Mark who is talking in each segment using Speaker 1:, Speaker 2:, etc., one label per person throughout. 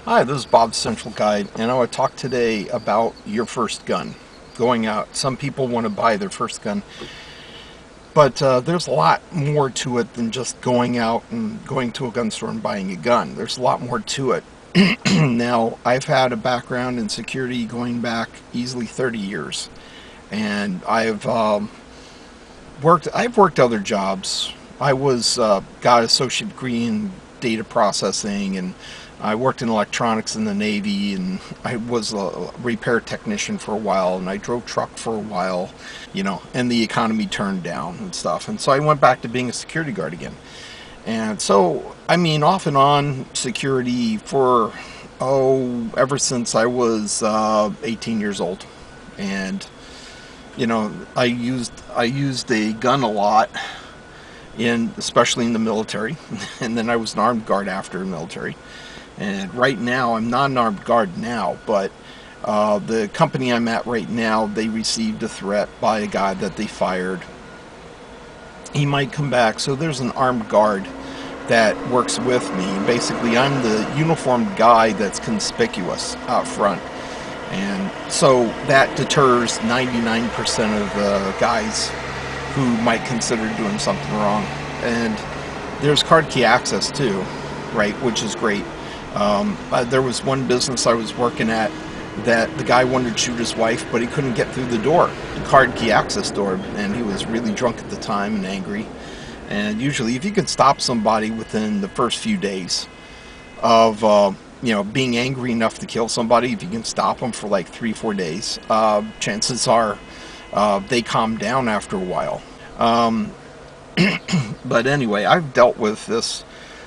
Speaker 1: Hi, this is Bob, Central Guide, and I want to talk today about your first gun. Going out. Some people want to buy their first gun, but there's a lot more to it than just going out and going to a gun store and buying a gun. There's a lot more to it. Now, I've had a background in security going back easily 30 years, and I've worked other jobs. I got an associate degree in data processing, and I worked in electronics in the Navy, and I was a repair technician for a while, and I drove truck for a while, and the economy turned down and stuff. And so I went back to being a security guard again. And so, off and on security for, ever since I was 18 years old. And, I used a gun a lot, especially in the military. And then I was an armed guard after the military. And right now, I'm not an armed guard now, but the company I'm at right now, they received a threat by a guy that they fired. He might come back, so there's an armed guard that works with me. Basically, I'm the uniformed guy that's conspicuous out front. And so that deters 99% of the guys who might consider doing something wrong. And there's card key access too, right, which is great. There was one business I was working at that the guy wanted to shoot his wife, but he couldn't get through the door, the card key access door, and he was really drunk at the time and angry. And usually, if you can stop somebody within the first few days of being angry enough to kill somebody, if you can stop them for like 3-4 days, chances are they calm down after a while. But anyway, I've dealt with this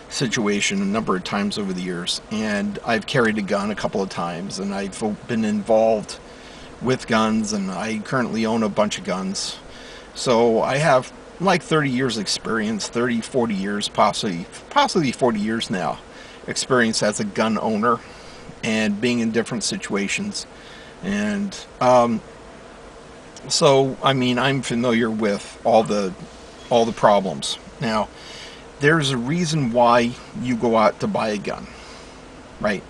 Speaker 1: situation a number of times over the years, and I've carried a gun a couple of times, and I've been involved with guns, and I currently own a bunch of guns. So I have like 30 years experience, 30, 40 years, possibly 40 years now, experience as a gun owner and being in different situations. And so I'm familiar with all the problems. Now, there's a reason why you go out to buy a gun, right?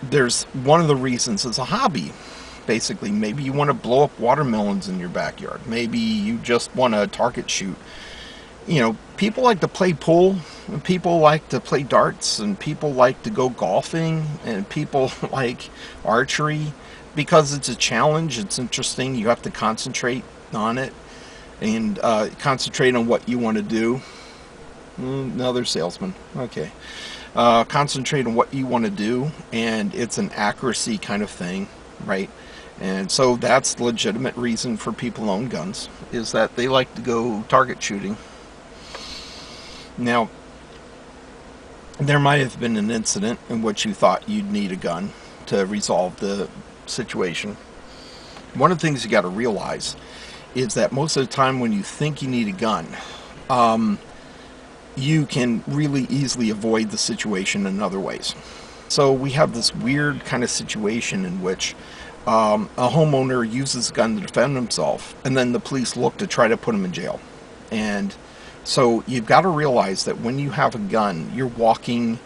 Speaker 1: There's one of the reasons is a hobby. Basically, maybe you want to blow up watermelons in your backyard. Maybe you just want to target shoot. People like to play pool, and people like to play darts, and people like to go golfing, and people like archery because it's a challenge. It's interesting. You have to concentrate on it and concentrate on what you want to do. Another salesman. Okay. Concentrate on what you want to do, and it's an accuracy kind of thing, right? And so that's the legitimate reason for people who own guns, is that they like to go target shooting. Now, there might have been an incident in which you thought you'd need a gun to resolve the situation. One of the things you got to realize is that most of the time when you think you need a gun, you can really easily avoid the situation in other ways. So we have this weird kind of situation in which a homeowner uses a gun to defend himself, and then the police look to try to put him in jail. And so you've got to realize that when you have a gun, you're walking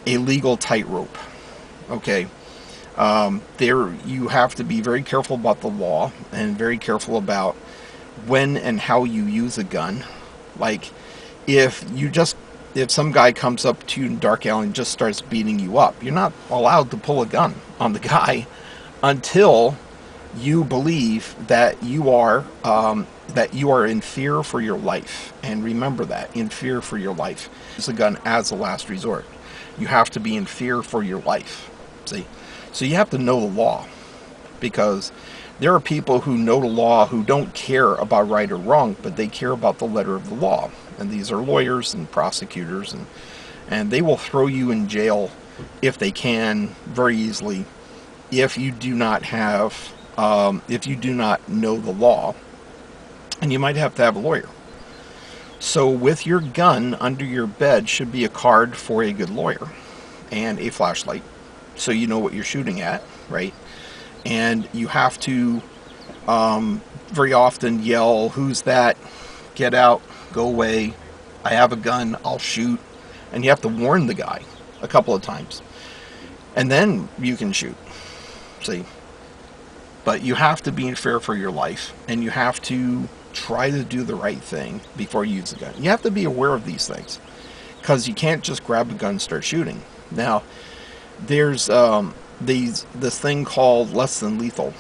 Speaker 1: a legal tightrope. Okay. You have to be very careful about the law and very careful about when and how you use a gun. Like, if some guy comes up to you in a dark alley and just starts beating you up, you're not allowed to pull a gun on the guy until you believe that you are in fear for your life. And remember that, in fear for your life. Use a gun as a last resort. You have to be in fear for your life. See? So you have to know the law, because there are people who know the law who don't care about right or wrong, but they care about the letter of the law. And these are lawyers and prosecutors, and they will throw you in jail if they can very easily if you do not know the law, and you might have to have a lawyer. So with your gun under your bed should be a card for a good lawyer and a flashlight, so you know what you're shooting at, right? And you have to very often yell, "Who's that? Get out, go away, I have a gun, I'll shoot." And you have to warn the guy a couple of times. and then you can shoot. See? But you have to be in fear for your life, and you have to try to do the right thing before you use the gun. You have to be aware of these things, because you can't just grab a gun and start shooting. Now, there's this thing called less than lethal.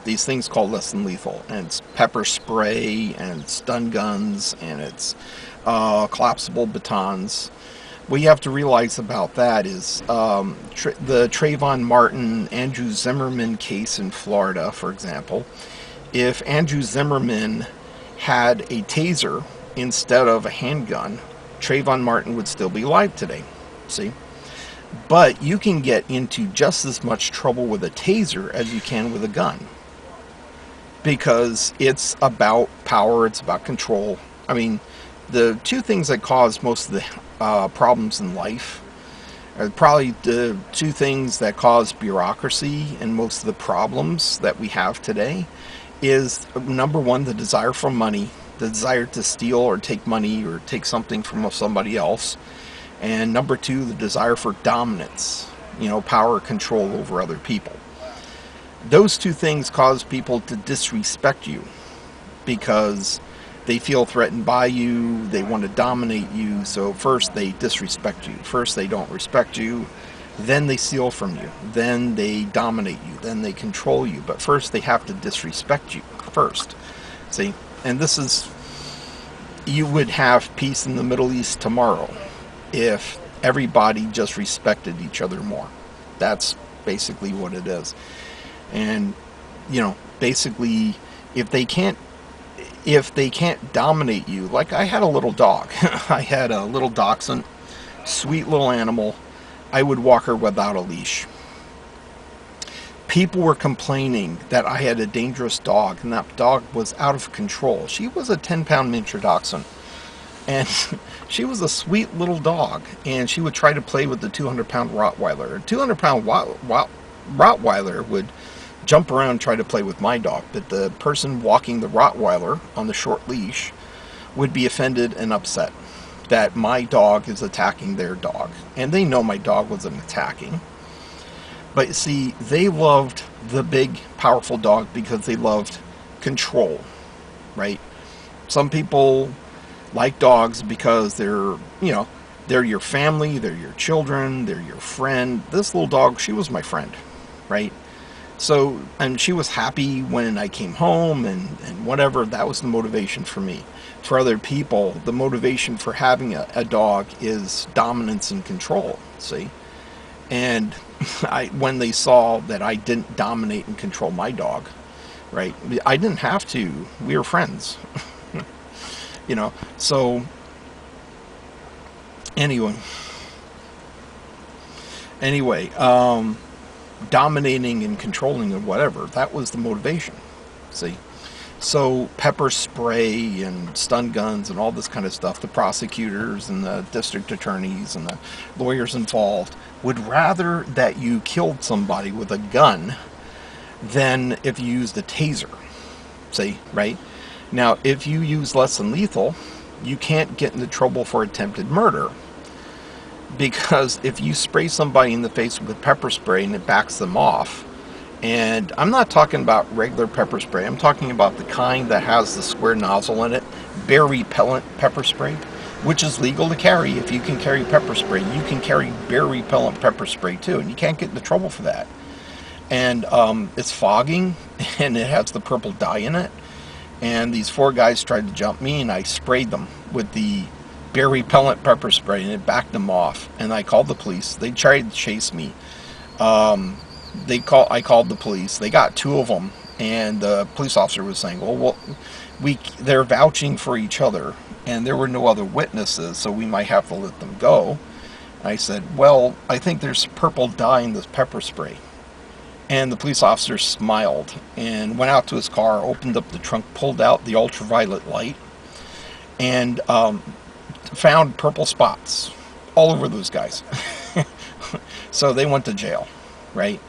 Speaker 1: These things called less than lethal, and it's pepper spray, and it's stun guns, and it's collapsible batons. What you have to realize about that is the Trayvon Martin, Andrew Zimmerman case in Florida, for example. If Andrew Zimmerman had a taser instead of a handgun, Trayvon Martin would still be alive today. See? But you can get into just as much trouble with a taser as you can with a gun, because it's about power, it's about control. I mean, the two things that cause most of the problems in life are probably the two things that cause bureaucracy and most of the problems that we have today is, number one, the desire for money, the desire to steal or take money or take something from somebody else, and number two, the desire for dominance, power, control over other people. Those two things cause people to disrespect you because they feel threatened by you, they want to dominate you, so first they disrespect you, first they don't respect you, then they steal from you, then they dominate you, then they control you, but first they have to disrespect you first. See? And this is, you would have peace in the Middle East tomorrow if everybody just respected each other more. That's basically what it is. And basically, if they can't dominate you, like I had a little dog. I had a little dachshund, sweet little animal. I would walk her without a leash. People were complaining that I had a dangerous dog, and that dog was out of control. She was a 10-pound miniature dachshund, and she was a sweet little dog, and she would try to play with the 200-pound Rottweiler. A 200-pound Rottweiler would jump around and try to play with my dog, but the person walking the Rottweiler on the short leash would be offended and upset that my dog is attacking their dog. And they know my dog wasn't attacking. But see, they loved the big, powerful dog because they loved control, right? Some people like dogs because they're your family, they're your children, they're your friend. This little dog, she was my friend, right? So, and she was happy when I came home and whatever. That was the motivation for me. For other people, the motivation for having a dog is dominance and control, see? And when they saw that I didn't dominate and control my dog, right? I didn't have to. We were friends. So anyway, dominating and controlling and whatever, that was the motivation, see? So pepper spray and stun guns and all this kind of stuff, the prosecutors and the district attorneys and the lawyers involved would rather that you killed somebody with a gun than if you used a taser, see, right? Now, if you use less than lethal, you can't get into trouble for attempted murder, because if you spray somebody in the face with pepper spray and it backs them off, and I'm not talking about regular pepper spray, I'm talking about the kind that has the square nozzle in it, bear repellent pepper spray, which is legal to carry. If you can carry pepper spray, you can carry bear repellent pepper spray too, and you can't get into trouble for that. And it's fogging, and it has the purple dye in it, and these four guys tried to jump me, and I sprayed them with the bear repellent pepper spray, and it backed them off. And I called the police. They tried to chase me. I called the police. They got two of them, and the police officer was saying, "Well, they're vouching for each other, and there were no other witnesses, so we might have to let them go." I said, "Well, I think there's purple dye in this pepper spray." And the police officer smiled and went out to his car, opened up the trunk, pulled out the ultraviolet light, and found purple spots all over those guys. So they went to jail, right?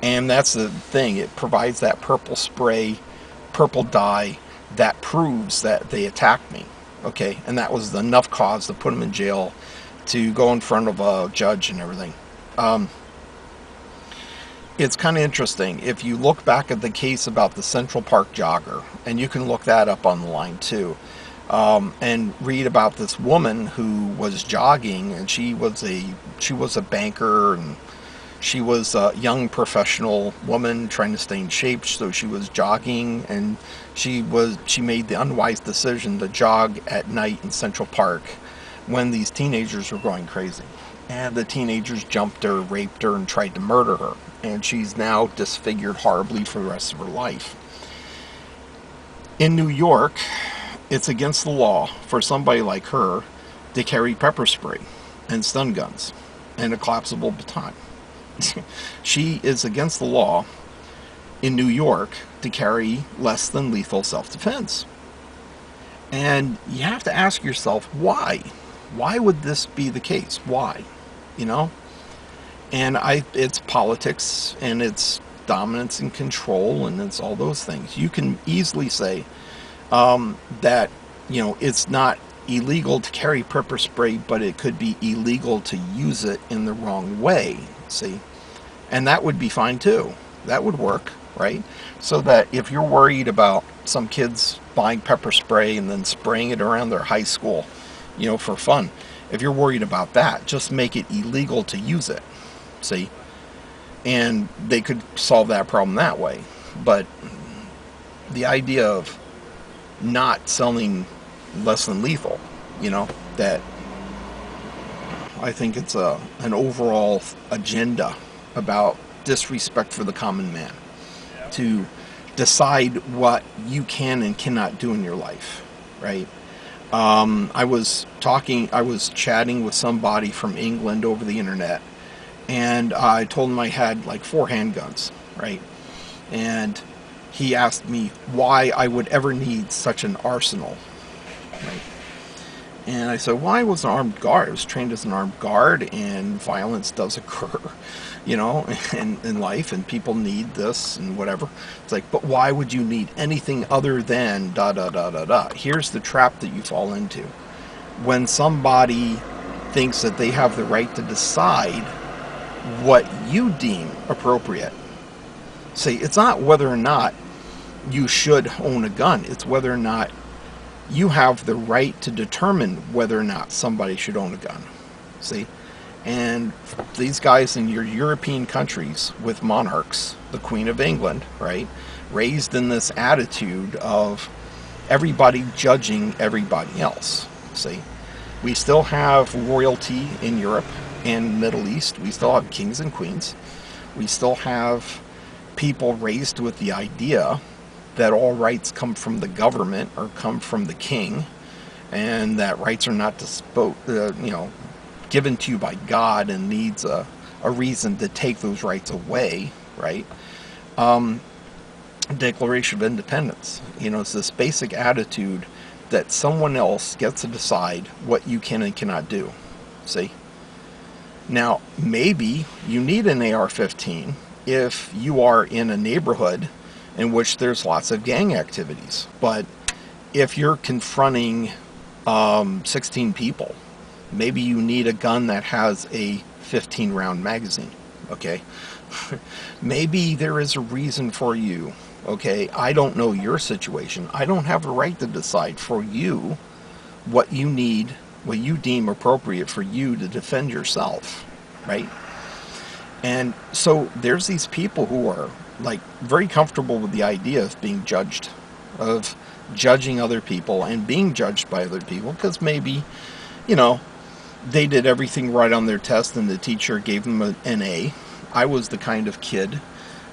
Speaker 1: And that's the thing. It provides that purple spray, purple dye that proves that they attacked me, okay? And that was enough cause to put them in jail, to go in front of a judge and everything. it's kind of interesting. If you look back at the case about the Central Park jogger, and you can look that up on the line too, and read about this woman who was jogging, and she was a banker, and she was a young professional woman trying to stay in shape, so she was jogging, and she made the unwise decision to jog at night in Central Park when these teenagers were going crazy. And the teenagers jumped her, raped her, and tried to murder her. And she's now disfigured horribly for the rest of her life. In New York, it's against the law for somebody like her to carry pepper spray and stun guns and a collapsible baton. She is against the law in New York to carry less than lethal self-defense. And you have to ask yourself, why? Why would this be the case? Why? You know? And it's politics, and it's dominance and control, and it's all those things. You can easily say that, it's not illegal to carry pepper spray, but it could be illegal to use it in the wrong way, see? And that would be fine too. That would work, right? So that if you're worried about some kids buying pepper spray and then spraying it around their high school, for fun, if you're worried about that, just make it illegal to use it, see? And they could solve that problem that way. But the idea of not selling less than lethal, that I think it's an overall agenda about disrespect for the common man to decide what you can and cannot do in your life, right? I was chatting with somebody from England over the internet, and I told him I had like 4 handguns, right? And he asked me why I would ever need such an arsenal, right? And I said, well, I was an armed guard. I was trained as an armed guard, and violence does occur, in life, and people need this and whatever. It's like, but why would you need anything other than da da da da da? Here's the trap that you fall into. When somebody thinks that they have the right to decide what you deem appropriate, see, it's not whether or not you should own a gun. It's whether or not you have the right to determine whether or not somebody should own a gun. See? And these guys in your European countries with monarchs, the Queen of England, right, raised in this attitude of everybody judging everybody else. See? We still have royalty in Europe and Middle East. We still have kings and queens. We still have people raised with the idea that all rights come from the government or come from the king, and that rights are not given to you by God and needs a reason to take those rights away, right? Declaration of Independence. It's this basic attitude that someone else gets to decide what you can and cannot do. See? Now, maybe you need an AR-15 if you are in a neighborhood in which there's lots of gang activities. But if you're confronting 16 people, maybe you need a gun that has a 15-round magazine, okay? Maybe there is a reason for you, okay? I don't know your situation. I don't have a right to decide for you what you need, what you deem appropriate for you to defend yourself, right? And so there's these people who are like very comfortable with the idea of being judged, of judging other people and being judged by other people, because maybe, they did everything right on their test and the teacher gave them an A. I was the kind of kid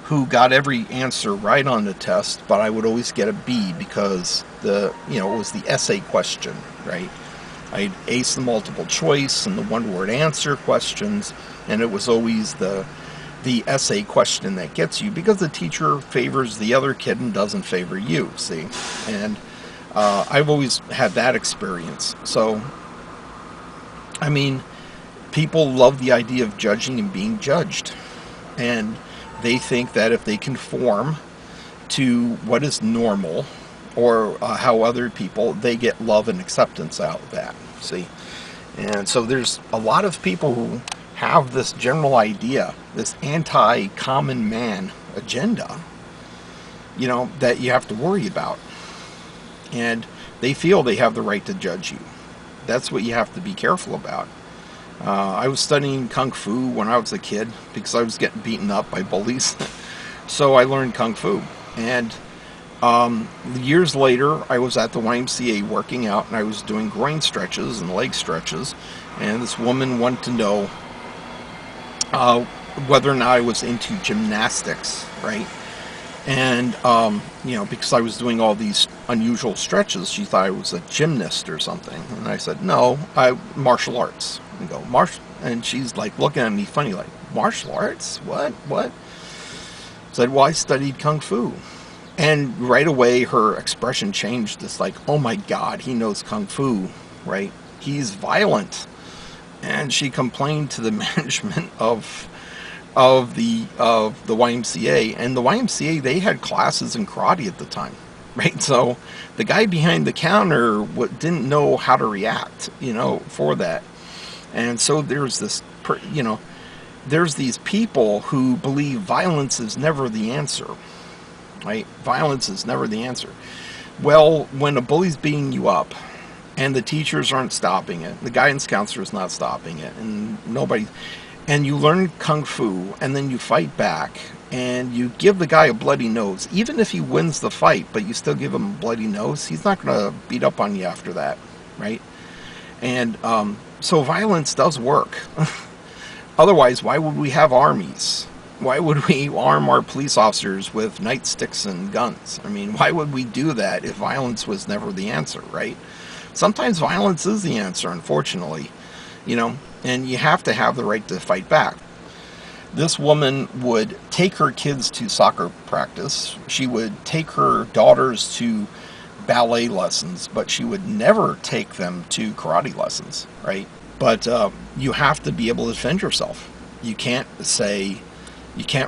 Speaker 1: who got every answer right on the test, but I would always get a B because it was the essay question, right? I'd ace the multiple choice and the one-word answer questions, and it was always the essay question that gets you, because the teacher favors the other kid and doesn't favor you, see? And I've always had that experience. So, I mean, people love the idea of judging and being judged. And they think that if they conform to what is normal, or how other people, they get love and acceptance out of that, see? And so there's a lot of people who have this general idea, this anti-common man agenda, that you have to worry about. And they feel they have the right to judge you. That's what you have to be careful about. I was studying Kung Fu when I was a kid because I was getting beaten up by bullies. So I learned Kung Fu. And years later, I was at the YMCA working out, and I was doing groin stretches and leg stretches. And this woman wanted to know whether or not I was into gymnastics, right? And, because I was doing all these unusual stretches, she thought I was a gymnast or something. And I said, no, martial arts. And she's like looking at me funny, like, martial arts? What? I said, well, I studied Kung Fu. And right away, her expression changed. It's like, oh my God, he knows Kung Fu, right? He's violent. And she complained to the management of the YMCA, and the YMCA, they had classes in karate at the time, right? So the guy behind the counter didn't know how to react, for that. And so there's this, there's these people who believe violence is never the answer, right? Violence is never the answer. Well, when a bully's beating you up, and the teachers aren't stopping it, the guidance counselor is not stopping it, and you learn Kung Fu, and then you fight back, and you give the guy a bloody nose, even if he wins the fight, but you still give him a bloody nose, he's not going to beat up on you after that, right? And so violence does work. Otherwise, why would we have armies? Why would we arm our police officers with nightsticks and guns? I mean, why would we do that if violence was never the answer, right? Sometimes violence is the answer, unfortunately, and you have to have the right to fight back. This woman would take her kids to soccer practice. She would take her daughters to ballet lessons, but she would never take them to karate lessons, right? But you have to be able to defend yourself. You can't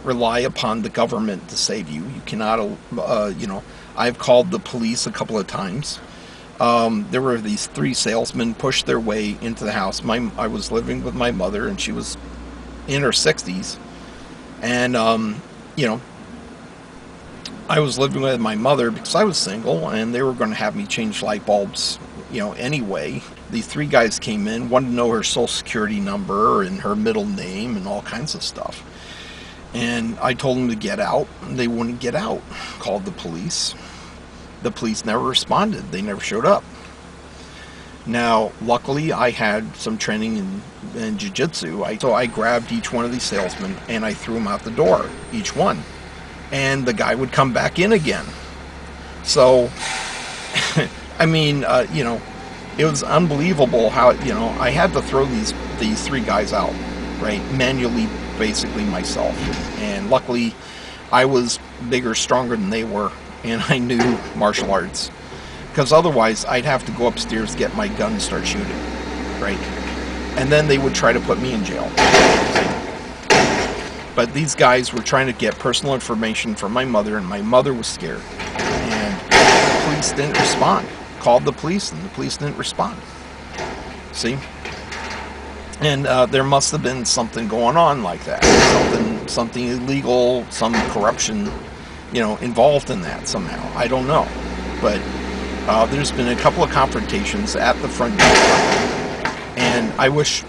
Speaker 1: rely upon the government to save you. You cannot, I've called the police a couple of times. There were these 3 salesmen pushed their way into the house. I was living with my mother, and she was in her 60s. And, I was living with my mother because I was single, and they were going to have me change light bulbs, anyway. These 3 guys came in, wanted to know her social security number and her middle name and all kinds of stuff. And I told them to get out, and they wouldn't get out. Called the police. The police never responded. They never showed up. Now, luckily, I had some training in jiu-jitsu. So I grabbed each one of these salesmen, and I threw them out the door, each one. And the guy would come back in again. So, I mean, it was unbelievable how, I had to throw these 3 guys out, right? Manually, basically myself. And luckily, I was bigger, stronger than they were. And I knew martial arts, because otherwise I'd have to go upstairs, get my gun, and start shooting, right? And then they would try to put me in jail. But these guys were trying to get personal information from my mother, and my mother was scared. And the police didn't respond. Called the police, and the police didn't respond. See? And there must have been something going on like that. Something illegal, some corruption, involved in that somehow. I don't know. But there's been a couple of confrontations at the front door. And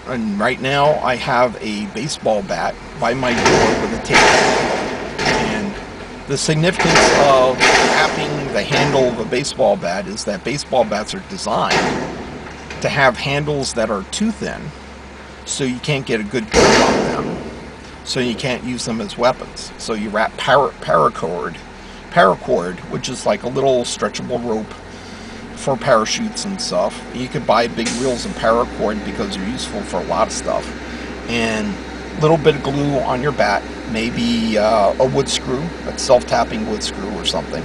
Speaker 1: and right now I have a baseball bat by my door with a tape. And the significance of tapping the handle of a baseball bat is that baseball bats are designed to have handles that are too thin, so you can't get a good grip on them. So you can't use them as weapons. So you wrap paracord, which is like a little stretchable rope for parachutes and stuff. You could buy big reels of paracord because they're useful for a lot of stuff. And a little bit of glue on your bat, maybe a wood screw, a self-tapping wood screw or something,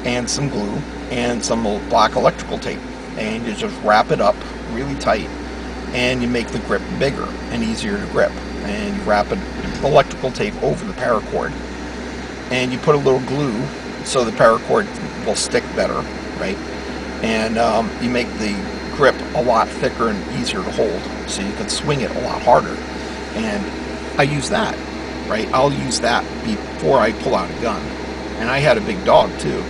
Speaker 1: and some glue, and some black electrical tape. And you just wrap it up really tight, and you make the grip bigger and easier to grip. And you wrap electrical tape over the paracord, and you put a little glue so the paracord will stick better, right? And you make the grip a lot thicker and easier to hold, so you can swing it a lot harder. And I use that, right? I'll use that before I pull out a gun. And I had a big dog too,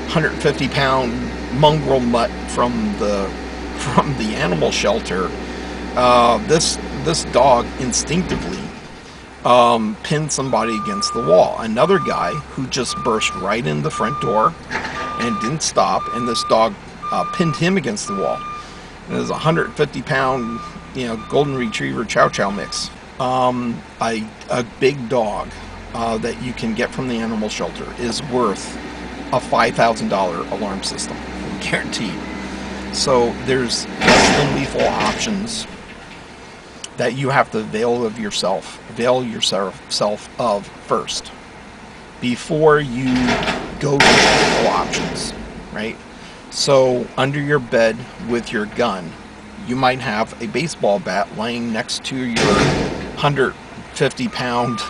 Speaker 1: 150-pound mongrel mutt from the animal shelter. This dog instinctively pinned somebody against the wall. Another guy who just burst right in the front door and didn't stop, and this dog pinned him against the wall. It was a 150-pound, golden retriever chow chow mix. A big dog that you can get from the animal shelter is worth a $5,000 alarm system, guaranteed. So there's less than lethal options that you have to avail yourself of first before you go to lethal options, right? So under your bed with your gun, you might have a baseball bat laying next to your 150-pound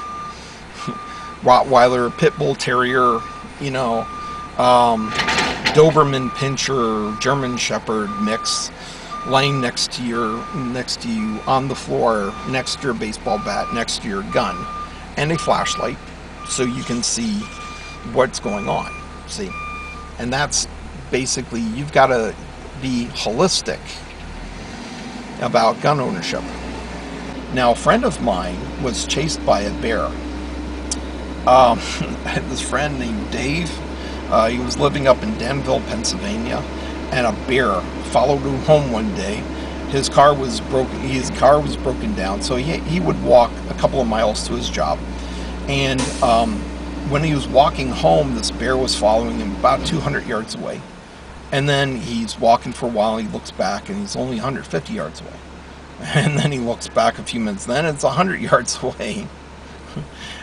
Speaker 1: Rottweiler, Pit Bull Terrier, Doberman Pinscher, German Shepherd mix, laying next to you on the floor, next to your baseball bat, next to your gun, and a flashlight, so you can see what's going on. See, and that's basically, you've got to be holistic about gun ownership. Now, a friend of mine was chased by a bear. I had this friend named Dave. He was living up in Danville, Pennsylvania, and a bear followed him home one day. His car was broken down, so he would walk a couple of miles to his job. And when he was walking home, this bear was following him about 200 yards away. And then he's walking for a while, he looks back, and he's only 150 yards away. And then he looks back a few minutes, then it's 100 yards away.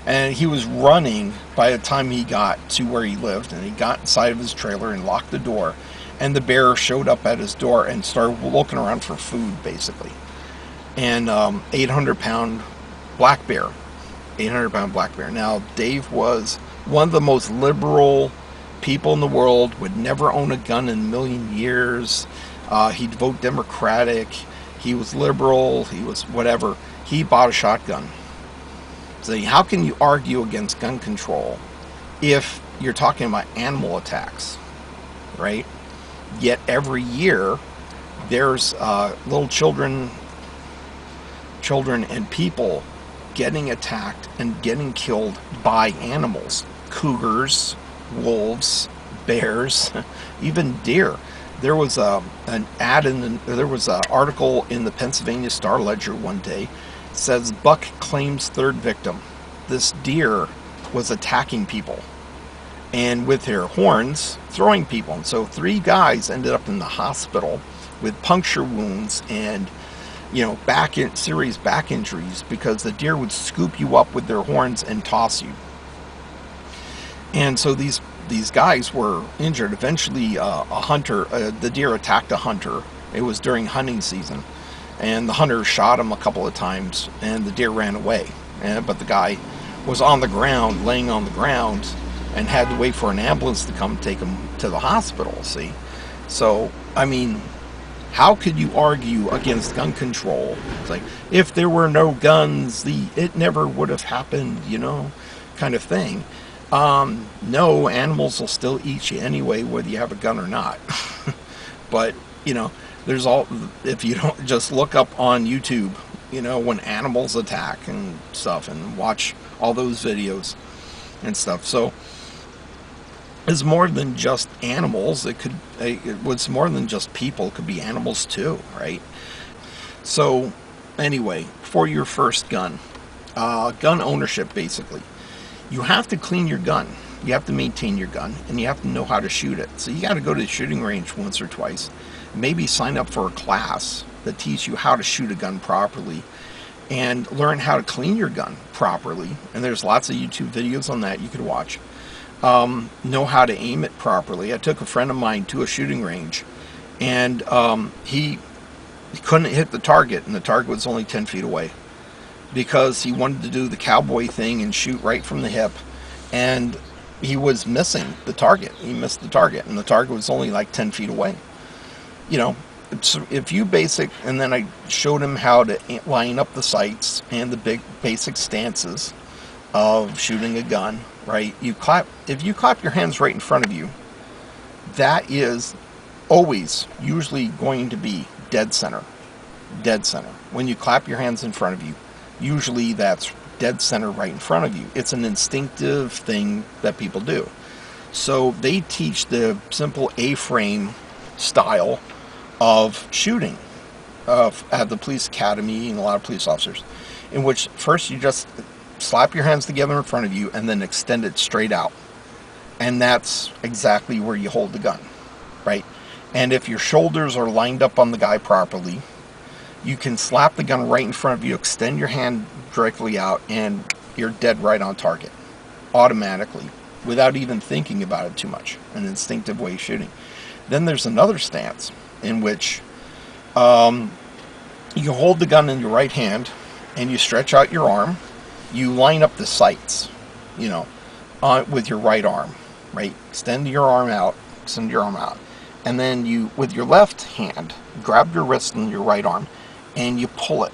Speaker 1: And he was running by the time he got to where he lived, and he got inside of his trailer and locked the door. And the bear showed up at his door and started looking around for food, basically. And 800-pound black bear. 800-pound black bear. Now, Dave was one of the most liberal people in the world, would never own a gun in a million years. He'd vote Democratic. He was liberal. He was whatever. He bought a shotgun. So how can you argue against gun control if you're talking about animal attacks, right? Yet every year there's little children and people getting attacked and getting killed by animals. Cougars, wolves, bears, even deer. There was an article in the Pennsylvania Star Ledger one day. Says buck claims third victim. This deer was attacking people and with their horns throwing people. And so 3 guys ended up in the hospital with puncture wounds and serious back injuries because the deer would scoop you up with their horns and toss you. And so these guys were injured. Eventually the deer attacked a hunter. It was during hunting season. And the hunter shot him a couple of times, and the deer ran away. But the guy was on the ground, laying on the ground, and had to wait for an ambulance to come take him to the hospital, see? So, I mean, how could you argue against gun control? It's like, if there were no guns, it never would have happened, kind of thing. No, animals will still eat you anyway, whether you have a gun or not. But, if you don't just look up on YouTube, when animals attack and stuff, and watch all those videos and stuff. So it's more than just animals. It was more than just people. It could be animals too, right? So anyway, for your first gun ownership, basically, you have to clean your gun. You have to maintain your gun, and you have to know how to shoot it. So you got to go to the shooting range once or twice. Maybe sign up for a class that teaches you how to shoot a gun properly and learn how to clean your gun properly. And there's lots of YouTube videos on that you could watch. Know how to aim it properly. I took a friend of mine to a shooting range, and he couldn't hit the target, and the target was only 10 feet away because he wanted to do the cowboy thing and shoot right from the hip, and he was missing the target. He missed the target, and the target was only like 10 feet away. if you basic, and then I showed him how to line up the sights and the big basic stances of shooting a gun, right? If you clap your hands right in front of you, that is always usually going to be dead center. Dead center. When you clap your hands in front of you, usually that's dead center right in front of you. It's an instinctive thing that people do. So they teach the simple A-frame style of shooting at the police academy and a lot of police officers, in which first you just slap your hands together in front of you and then extend it straight out. And that's exactly where you hold the gun, right? And if your shoulders are lined up on the guy properly, you can slap the gun right in front of you, extend your hand directly out, and you're dead right on target automatically without even thinking about it too much. An instinctive way of shooting. Then there's another stance in which you hold the gun in your right hand and you stretch out your arm. You line up the sights, with your right arm, right? Extend your arm out, and then you, with your left hand, grab your wrist in your right arm, and you pull it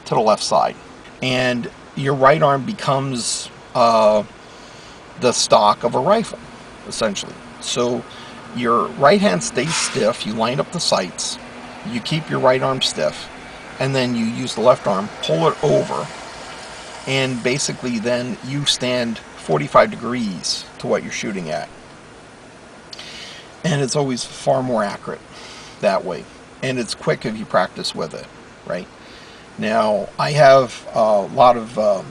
Speaker 1: to the left side, and your right arm becomes the stock of a rifle, essentially. So your right hand stays stiff. You line up the sights. You keep your right arm stiff, and then you use the left arm, pull it over, and basically then you stand 45 degrees to what you're shooting at. And it's always far more accurate that way. And it's quick if you practice with it, right? Now, I have a lot of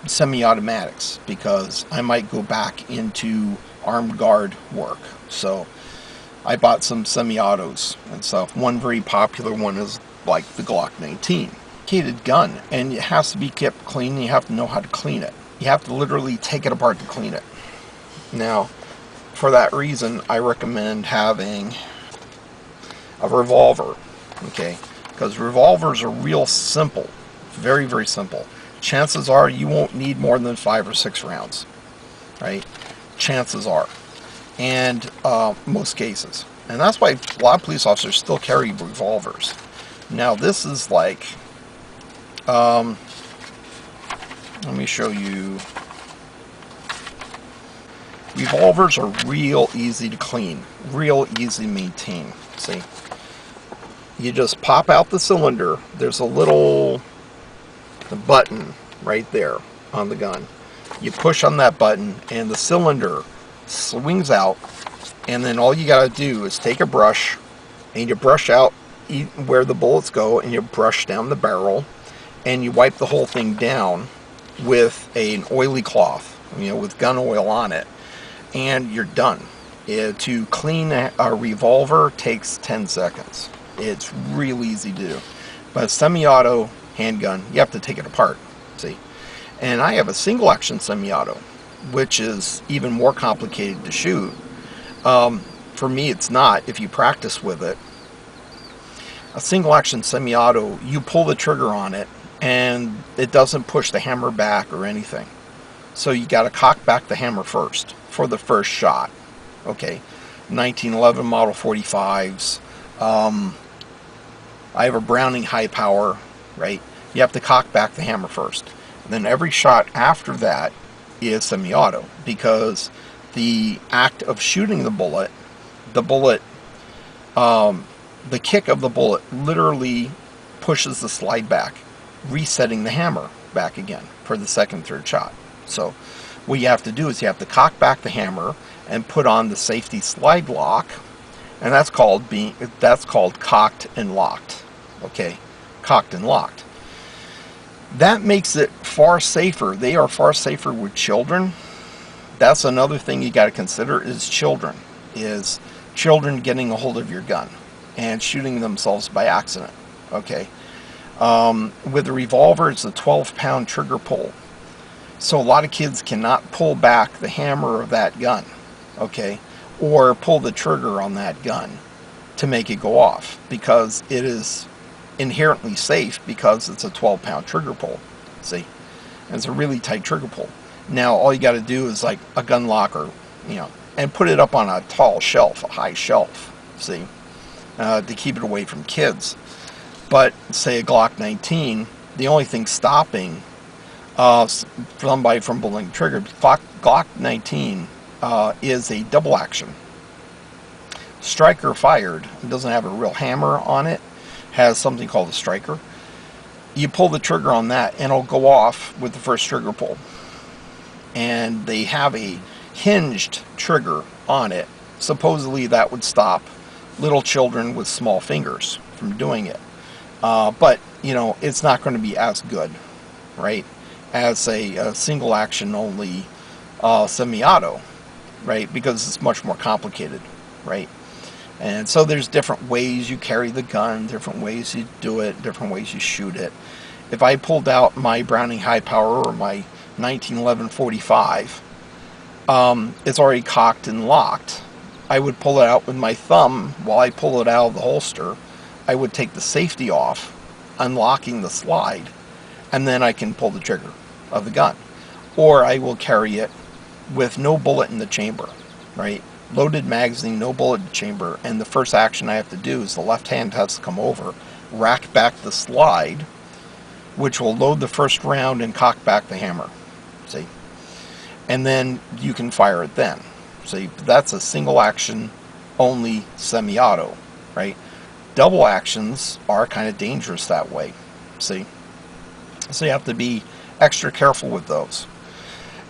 Speaker 1: semi-automatics because I might go back into armed guard work. So I bought some semi-autos and stuff. One very popular one is like the Glock 19. Dedicated gun, and it has to be kept clean, and you have to know how to clean it. You have to literally take it apart to clean it. Now, for that reason, I recommend having a revolver, okay? Because revolvers are real simple, very, very simple. Chances are you won't need more than 5 or 6 rounds, right? Chances are, and most cases. And that's why a lot of police officers still carry revolvers. Now, this is like, let me show you. Revolvers are real easy to clean, real easy to maintain. See, you just pop out the cylinder. There's a little button right there on the gun. You push on that button and the cylinder swings out, and then all you gotta do is take a brush and you brush out where the bullets go, and you brush down the barrel, and you wipe the whole thing down with an oily cloth, with gun oil on it, and you're done. To clean a revolver takes 10 seconds. It's real easy to do. But a semi-auto handgun, you have to take it apart, see? And I have a single action semi-auto, which is even more complicated to shoot. For me, it's not, if you practice with it. A single action semi-auto, you pull the trigger on it, and it doesn't push the hammer back or anything. So you got to cock back the hammer first for the first shot. Okay, 1911 Model 45s. I have a Browning high power, right? You have to cock back the hammer first. And then every shot after that is semi-auto, because the act of shooting the bullet, the kick of the bullet literally pushes the slide back, resetting the hammer back again for the second, third shot. So what you have to do is you have to cock back the hammer and put on the safety slide lock, and that's called cocked and locked. Okay, cocked and locked. That makes it far safer. They are far safer with children. That's another thing you got to consider, is children getting a hold of your gun and shooting themselves by accident. Okay, with a revolver, it's a 12-pound trigger pull. So a lot of kids cannot pull back the hammer of that gun, okay, or pull the trigger on that gun to make it go off, because it is inherently safe because it's a 12-pound trigger pull, see? And it's a really tight trigger pull. Now, all you got to do is like a gun locker, and put it up on a tall shelf, a high shelf, see? to keep it away from kids. But say a Glock 19, the only thing stopping somebody from pulling the trigger, Glock 19 is a double action. Striker fired, it doesn't have a real hammer on it, has something called a striker. You pull the trigger on that and it'll go off with the first trigger pull. And they have a hinged trigger on it. Supposedly that would stop little children with small fingers from doing it. But, you know, it's not going to be as good, right, as a single action only semi-auto, right, because it's much more complicated, right? And so there's different ways you carry the gun, different ways you do it, different ways you shoot it. If I pulled out my Browning high power or my 1911 45, it's already cocked and locked. I would pull it out with my thumb. While I pull it out of the holster, I would take the safety off, unlocking the slide, and then I can pull the trigger of the gun. Or I will carry it with no bullet in the chamber, right? Loaded magazine, no bullet in the chamber, and the first action I have to do is the left hand has to come over, rack back the slide, which will load the first round and cock back the hammer, see? And then you can fire it then. See, that's a single action only semi-auto, right? Double actions are kind of dangerous that way, see? So you have to be extra careful with those.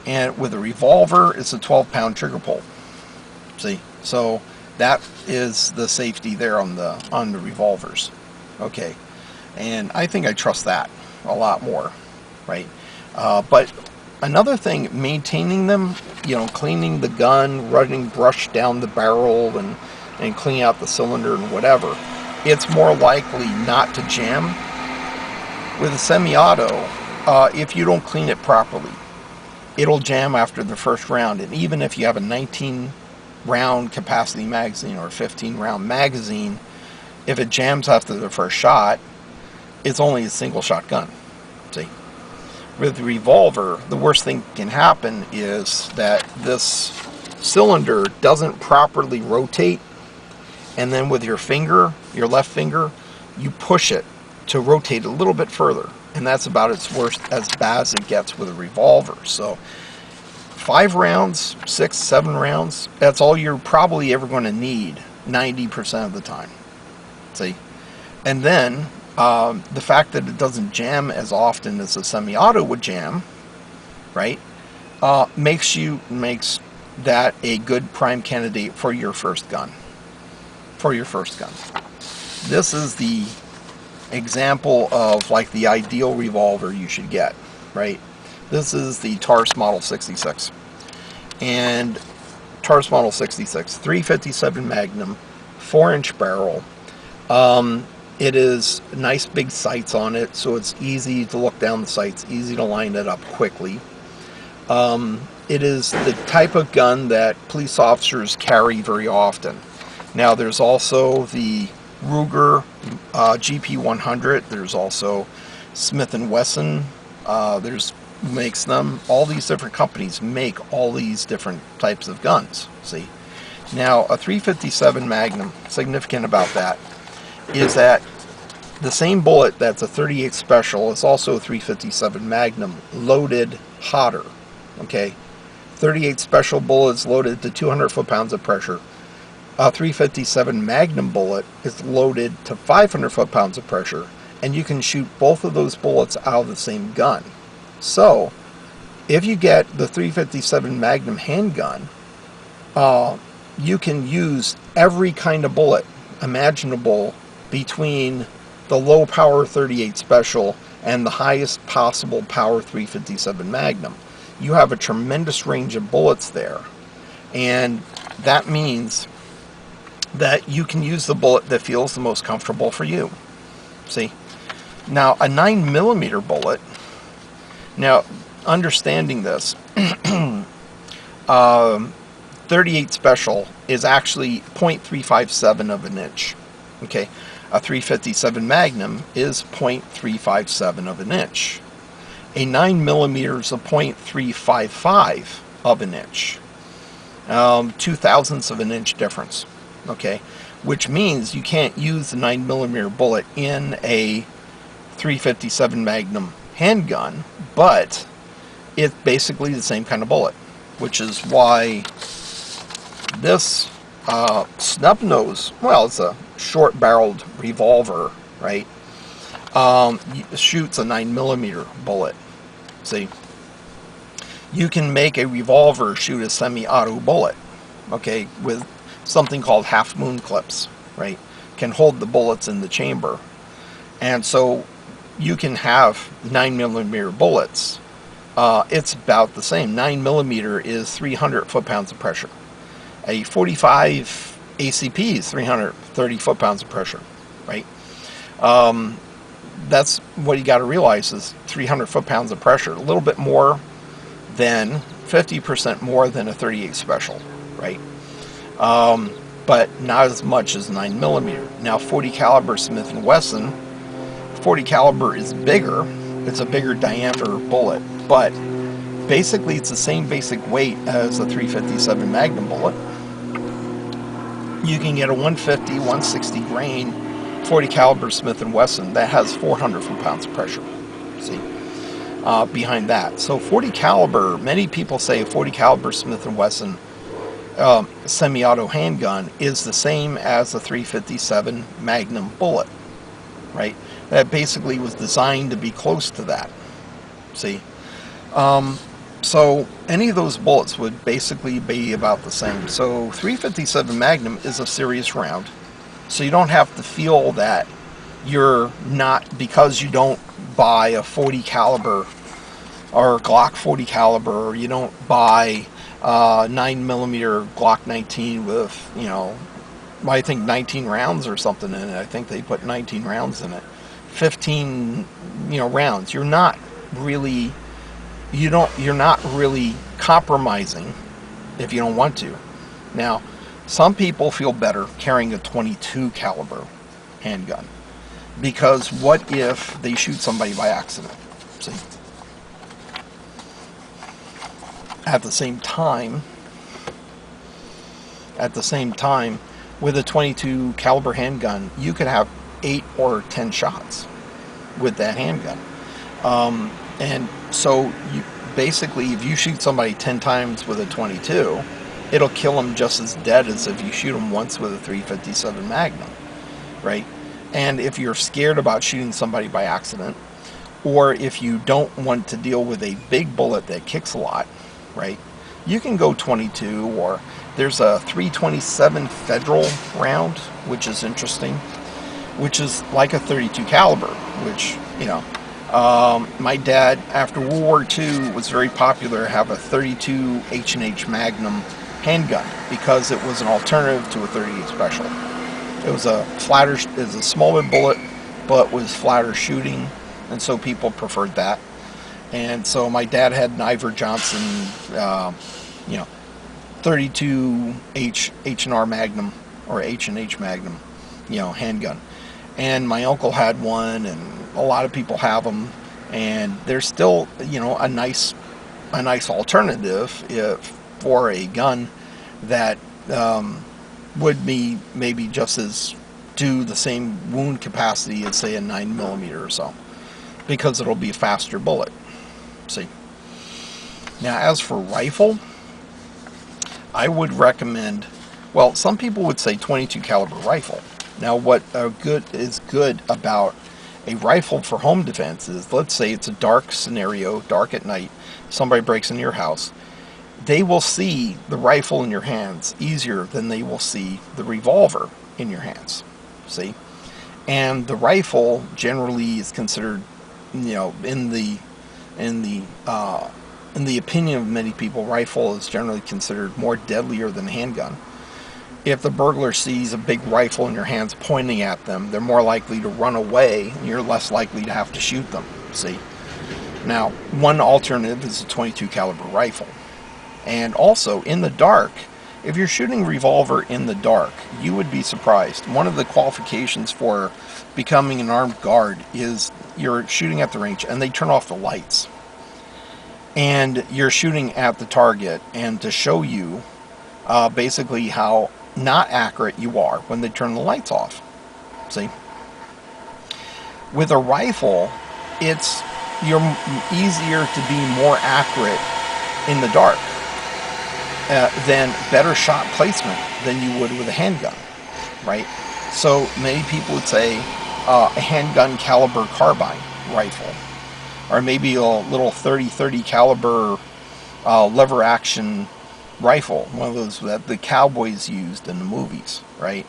Speaker 1: And with a revolver, it's a 12-pound trigger pull. See, so that is the safety there on the revolvers. Okay, and I think I trust that a lot more, right? But another thing, maintaining them, you know, cleaning the gun, running brush down the barrel, and cleaning out the cylinder and whatever, it's more likely not to jam. With a semi-auto, if you don't clean it properly, it'll jam after the first round. And even if you have a 19-round capacity magazine or a 15-round magazine, if it jams after the first shot, it's only a single shot gun. See? With the revolver, the worst thing that can happen is that this cylinder doesn't properly rotate, and then with your finger, your left finger, you push it to rotate a little bit further, and that's about as bad as it gets with a revolver. So 5 rounds, 6, 7 rounds, that's all you're probably ever going to need 90% of the time. See? And then the fact that it doesn't jam as often as a semi-auto would jam, right, makes that a good prime candidate for your first gun. This is the example of like the ideal revolver you should get, right? This is the TARS Model 66. And TARS Model 66, 357 Magnum, 4-inch barrel. It is nice big sights on it, so it's easy to look down the sights, easy to line it up quickly. It is the type of gun that police officers carry very often. Now there's also the Ruger GP100. There's also Smith & Wesson. Makes them. All these different companies make all these different types of guns. See, now a 357 Magnum. Significant about that is that the same bullet that's a 38 Special is also a 357 Magnum loaded hotter. Okay, 38 Special bullets loaded to 200 foot-pounds of pressure. A 357 Magnum bullet is loaded to 500 foot-pounds of pressure, and you can shoot both of those bullets out of the same gun. So, if you get the 357 Magnum handgun, you can use every kind of bullet imaginable between the low power 38 Special and the highest possible power 357 Magnum. You have a tremendous range of bullets there, and that means that you can use the bullet that feels the most comfortable for you. See? Now, a 9mm bullet, now, understanding this, 38 Special is actually 0.357 of an inch. Okay, a 357 Magnum is 0.357 of an inch. A 9mm is a 0.355 of an inch. 0.02 of an inch difference. Okay, which means you can't use the 9mm bullet in a 357 Magnum handgun, but it's basically the same kind of bullet, which is why this snub nose, well, it's a short-barreled revolver, right? Shoots a 9mm bullet. See, you can make a revolver shoot a semi-auto bullet, okay, with something called half-moon clips, right? Can hold the bullets in the chamber, and so you can have 9mm bullets. It's about the same. 9mm is 300 foot-pounds of pressure. A 45 ACP is 330 foot-pounds of pressure, right? That's what you got to realize is 300 foot-pounds of pressure, a little bit more than 50% more than a 38 special, right? But not as much as 9mm. Now 40 caliber Smith & Wesson, 40 caliber is bigger. It's a bigger diameter bullet, but basically it's the same basic weight as a 357 Magnum bullet. You can get a 150, 160 grain 40 caliber Smith & Wesson that has 400 foot-pounds of pressure, see, behind that. So 40 caliber, many people say a 40 caliber Smith & Wesson semi-auto handgun is the same as a 357 Magnum bullet, right? That basically was designed to be close to that, see. So any of those bullets would basically be about the same. So 357 Magnum is a serious round. So you don't have to feel that you're not, because you don't buy a 40 caliber or Glock 40 caliber, or you don't buy 9mm Glock 19 with, you know, I think 19 rounds or something in it. I think they put 19 rounds in it. 15, you know, rounds. You're not really compromising if you don't want to. Now, some people feel better carrying a 22 caliber handgun, because what if they shoot somebody by accident? See? At the same time, with a 22 caliber handgun, you could have 8 or 10 shots with that handgun. And so you basically, if you shoot somebody 10 times with a 22, it'll kill them just as dead as if you shoot them once with a 357 Magnum, right? And if you're scared about shooting somebody by accident, or if you don't want to deal with a big bullet that kicks a lot, right, you can go 22, or there's a 327 Federal round, which is interesting, which is like a 32 caliber, which, you know, my dad, after World War II, was very popular to have a 32 H&H Magnum handgun because it was an alternative to a 38 Special. It was a flatter, it was a smaller bullet, but was flatter shooting, and so people preferred that. And so my dad had an Ivor Johnson, you know, 32 H&R Magnum, or H&H Magnum, you know, handgun. And my uncle had one, and a lot of people have them, and they're still, you know, a nice alternative for a gun that would be maybe just as do the same wound capacity as, say, a 9mm or so, because it'll be a faster bullet. See. Now, as for rifle, I would recommend, well, some people would say 22 caliber rifle. Now, what is good about a rifle for home defense is, let's say it's a dark scenario, dark at night, somebody breaks into your house, they will see the rifle in your hands easier than they will see the revolver in your hands. See? And the rifle generally is considered, you know, in the opinion of many people, rifle is generally considered more deadlier than a handgun. If the burglar sees a big rifle in your hands pointing at them, they're more likely to run away, and you're less likely to have to shoot them. See? Now, one alternative is a 22 caliber rifle. And also, in the dark, if you're shooting revolver in the dark, you would be surprised. One of the qualifications for becoming an armed guard is you're shooting at the range and they turn off the lights. And you're shooting at the target, and to show you basically how not accurate you are when they turn the lights off. See? With a rifle, you're easier to be more accurate in the dark than better shot placement than you would with a handgun, right? So many people would say a handgun caliber carbine rifle, or maybe a little 30 caliber lever action rifle, one of those that the cowboys used in the movies, right?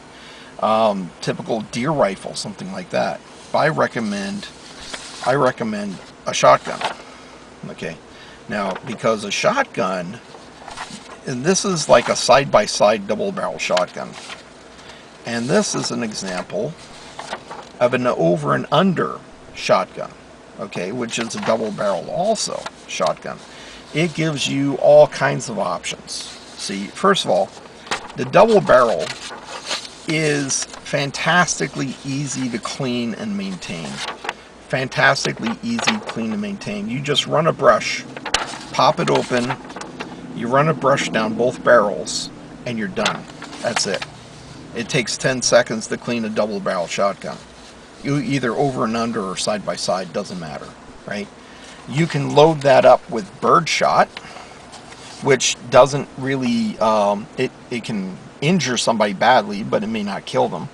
Speaker 1: Typical deer rifle, something like that. But I recommend a shotgun. Okay, now because a shotgun, and this is like a side-by-side double-barrel shotgun, and this is an example of an over and under shotgun, okay, which is a double-barrel also shotgun. It gives you all kinds of options. See, first of all, the double barrel is fantastically easy to clean and maintain. Fantastically easy to clean and maintain. You just run a brush, pop it open, you run a brush down both barrels, and you're done. That's it. It takes 10 seconds to clean a double barrel shotgun. You either over and under or side by side, doesn't matter, right? You can load that up with birdshot, which doesn't really, it can injure somebody badly, but it may not kill them.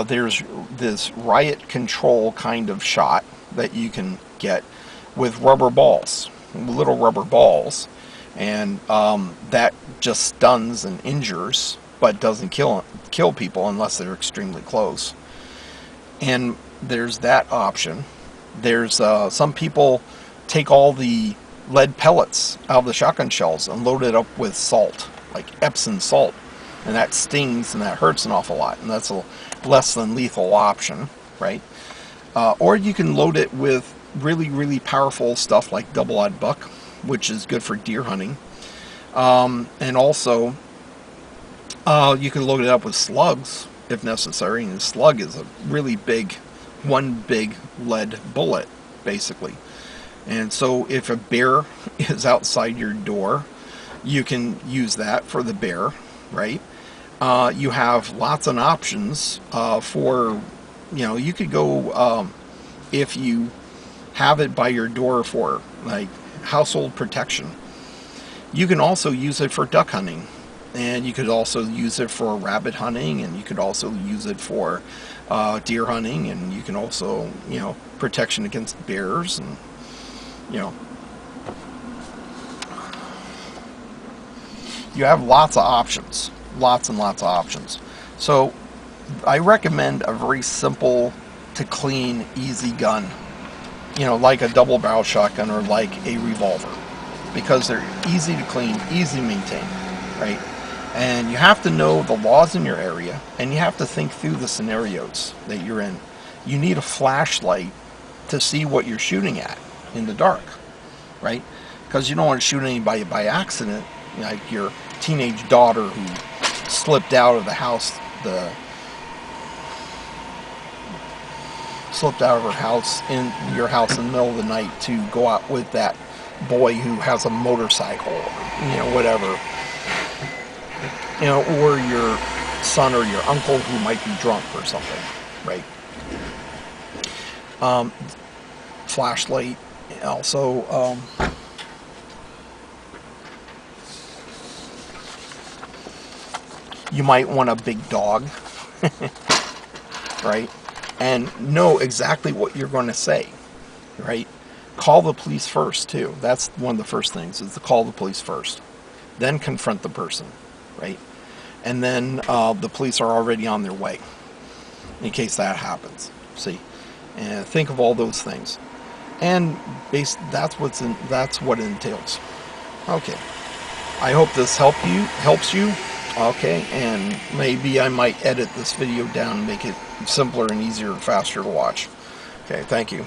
Speaker 1: There's this riot control kind of shot that you can get with rubber balls, little rubber balls, and that just stuns and injures, but doesn't kill people unless they're extremely close. And there's that option. There's some people take all the lead pellets out of the shotgun shells and load it up with salt, like Epsom salt, and that stings and that hurts an awful lot, and that's a less than lethal option, right? Or you can load it with really powerful stuff like double-aught buck, which is good for deer hunting, and also you can load it up with slugs if necessary, and a slug is a really big, one big lead bullet basically. And so if a bear is outside your door, you can use that for the bear, right? You have lots of options for, you could go, if you have it by your door for like household protection. You can also use it for duck hunting, and you could also use it for rabbit hunting, and you could also use it for deer hunting, and you can also, protection against bears, and you have lots of options, lots and lots of options. So I recommend a very simple to clean, easy gun, like a double barrel shotgun or like a revolver, because they're easy to clean, easy to maintain, right? And you have to know the laws in your area, and you have to think through the scenarios that you're in. You need a flashlight to see what you're shooting at in the dark, right? Because you don't want to shoot anybody by accident, like your teenage daughter who slipped out of the house, slipped out of her house, in your house in the middle of the night to go out with that boy who has a motorcycle, or, whatever, or your son or your uncle who might be drunk or something, right? Flashlight. Also, you might want a big dog, right? And know exactly what you're going to say, right? Call the police first, too. That's one of the first things, is to call the police first. Then confront the person, right? And then the police are already on their way, in case that happens. See? And think of all those things. And that's what it entails. Okay. I hope this helps you. Okay, and maybe I might edit this video down and make it simpler and easier and faster to watch. Okay, thank you.